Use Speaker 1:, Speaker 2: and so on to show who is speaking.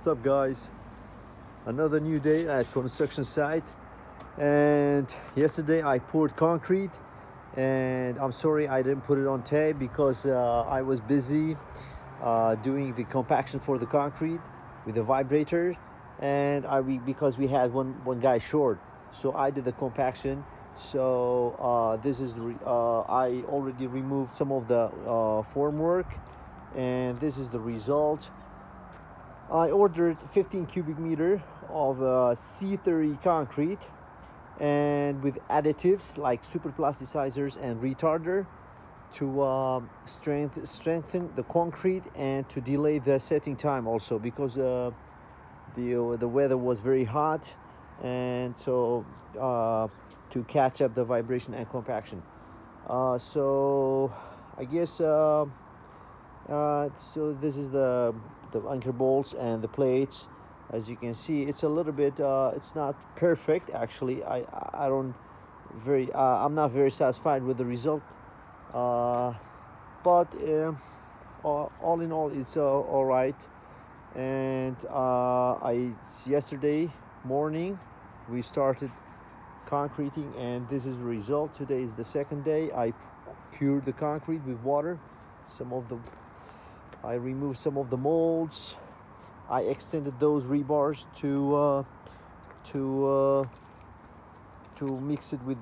Speaker 1: What's up, guys? Another new day at construction site, and yesterday I poured concrete, and I'm sorry I didn't put it on tape because I was busy doing the compaction for the concrete with the vibrator, and because we had one guy short, so I did the compaction. So this is I already removed some of the formwork, and this is the result. I ordered 15 cubic meter of C30 concrete, and with additives like super plasticizers and retarder to strengthen the concrete and to delay the setting time also, because the weather was very hot, and so to catch up the vibration and compaction. So I guess so this is the anchor bolts and the plates. As you can see, it's a little bit it's not perfect actually. I'm not very satisfied with the result, but all in all it's all right. And yesterday morning we started concreting, and this is the result. Today is the second day. I poured the concrete with water. I removed some of the molds. I extended those rebars to mix it with the